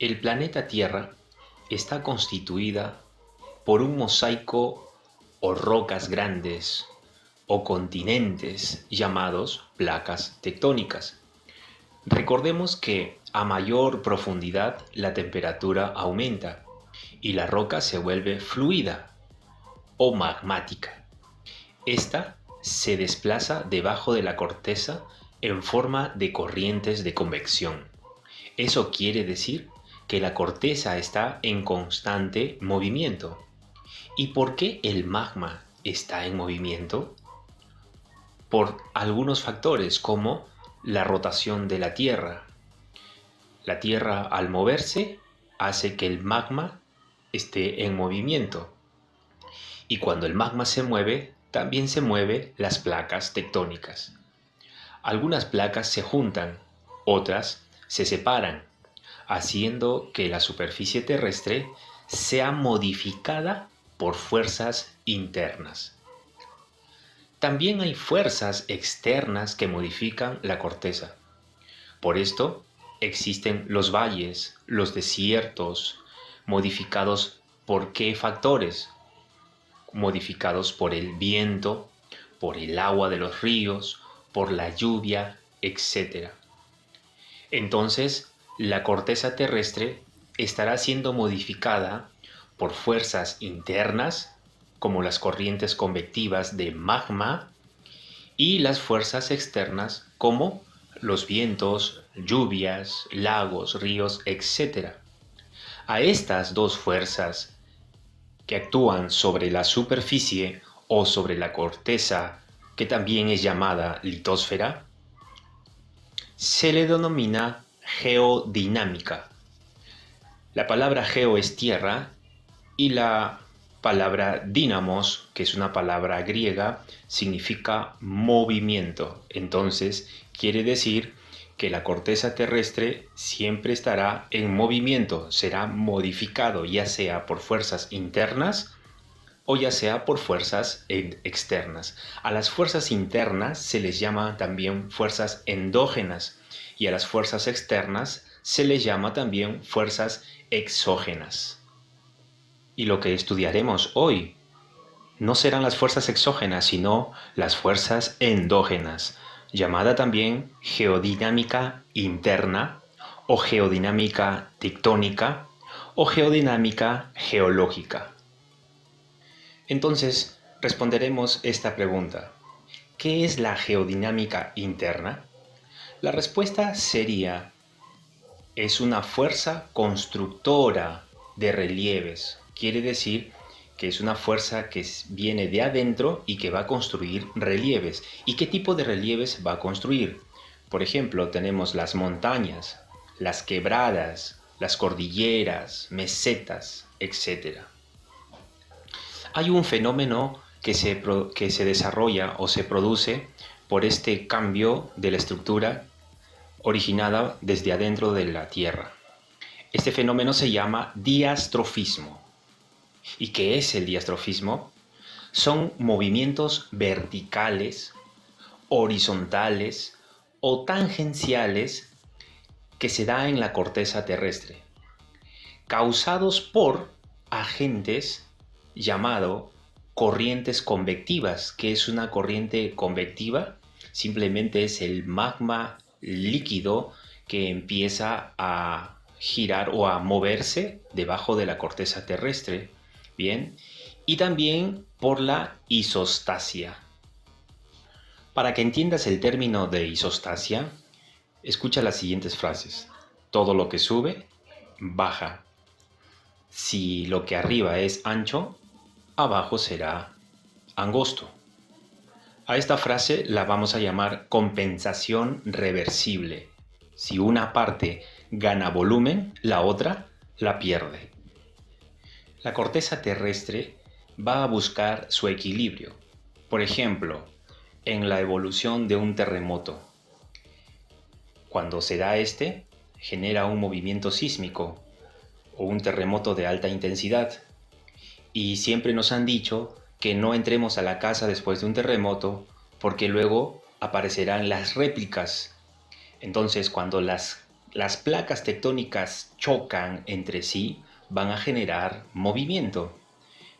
El planeta Tierra está constituida por un mosaico o rocas grandes o continentes llamados placas tectónicas. Recordemos que a mayor profundidad la temperatura aumenta y la roca se vuelve fluida o magmática. Esta se desplaza debajo de la corteza en forma de corrientes de convección. Eso quiere decir que la corteza está en constante movimiento. ¿Y por qué el magma está en movimiento? Por algunos factores como la rotación de la Tierra. La Tierra, al moverse, hace que el magma esté en movimiento. Y cuando el magma se mueve, también se mueven las placas tectónicas. Algunas placas se juntan, otras se separan, haciendo que la superficie terrestre sea modificada por fuerzas internas. También hay fuerzas externas que modifican la corteza. Por esto existen los valles, los desiertos, modificados ¿por qué factores? Modificados por el viento, por el agua de los ríos, por la lluvia, etc. Entonces, la corteza terrestre estará siendo modificada por fuerzas internas, como las corrientes convectivas de magma, y las fuerzas externas, como los vientos, lluvias, lagos, ríos, etc. A estas dos fuerzas que actúan sobre la superficie o sobre la corteza, que también es llamada litosfera, se le denomina geodinámica. La palabra geo es tierra y la palabra dínamos, que es una palabra griega, significa movimiento. Entonces, quiere decir que la corteza terrestre siempre estará en movimiento, será modificado ya sea por fuerzas internas o ya sea por fuerzas externas. A las fuerzas internas se les llama también fuerzas endógenas y a las fuerzas externas se les llama también fuerzas exógenas. Y lo que estudiaremos hoy no serán las fuerzas exógenas, sino las fuerzas endógenas, llamada también geodinámica interna o geodinámica tectónica o geodinámica geológica. Entonces, responderemos esta pregunta. ¿Qué es la geodinámica interna? La respuesta sería: es una fuerza constructora de relieves. Quiere decir que es una fuerza que viene de adentro y que va a construir relieves. ¿Y qué tipo de relieves va a construir? Por ejemplo, tenemos las montañas, las quebradas, las cordilleras, mesetas, etc. Hay un fenómeno que se desarrolla o se produce por este cambio de la estructura originada desde adentro de la Tierra. Este fenómeno se llama diastrofismo. ¿Y qué es el diastrofismo? Son movimientos verticales, horizontales o tangenciales que se dan en la corteza terrestre, causados por agentes llamados corrientes convectivas. ¿Qué es una corriente convectiva? Simplemente es el magma líquido que empieza a girar o a moverse debajo de la corteza terrestre. Bien, y también por la isostasia. Para que entiendas el término de isostasia, escucha las siguientes frases. Todo lo que sube, baja. Si lo que arriba es ancho, abajo será angosto. A esta frase la vamos a llamar compensación reversible. Si una parte gana volumen, la otra la pierde. La corteza terrestre va a buscar su equilibrio. Por ejemplo, en la evolución de un terremoto. Cuando se da este, genera un movimiento sísmico o un terremoto de alta intensidad. Y siempre nos han dicho que no entremos a la casa después de un terremoto porque luego aparecerán las réplicas. Entonces, cuando las las placas tectónicas chocan entre sí, van a generar movimiento,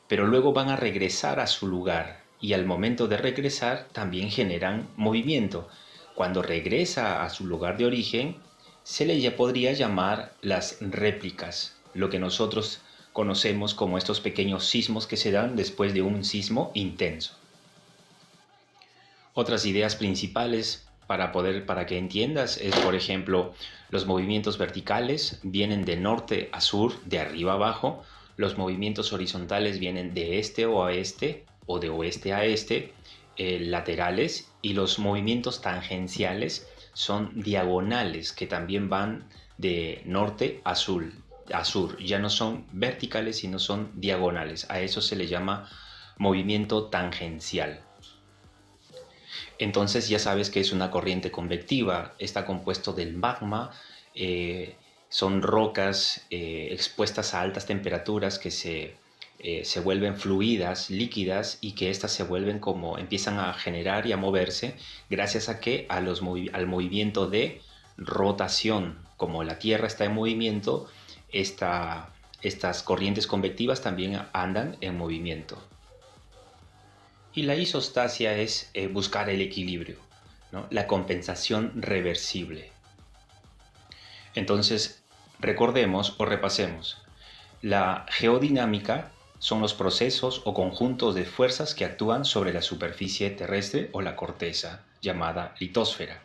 pero luego van a regresar a su lugar y al momento de regresar también generan movimiento. Cuando regresa a su lugar de origen, se le ya podría llamar las réplicas, lo que nosotros conocemos como estos pequeños sismos que se dan después de un sismo intenso. Otras ideas principales para que entiendas es, por ejemplo, los movimientos verticales vienen de norte a sur, de arriba a abajo. Los movimientos horizontales vienen de este a oeste o de oeste a este, laterales, y los movimientos tangenciales son diagonales, que también van de norte a sur. Ya no son verticales, sino son diagonales. A eso se le llama movimiento tangencial. Entonces ya sabes que es una corriente convectiva, está compuesto del magma, son rocas expuestas a altas temperaturas que se vuelven fluidas, líquidas, y que éstas se vuelven como empiezan a generar y a moverse gracias a que al movimiento de rotación. Como la Tierra está en movimiento, estas corrientes convectivas también andan en movimiento. Y la isostasia es buscar el equilibrio, ¿no? La compensación reversible. Entonces, recordemos o repasemos. La geodinámica son los procesos o conjuntos de fuerzas que actúan sobre la superficie terrestre o la corteza, llamada litosfera.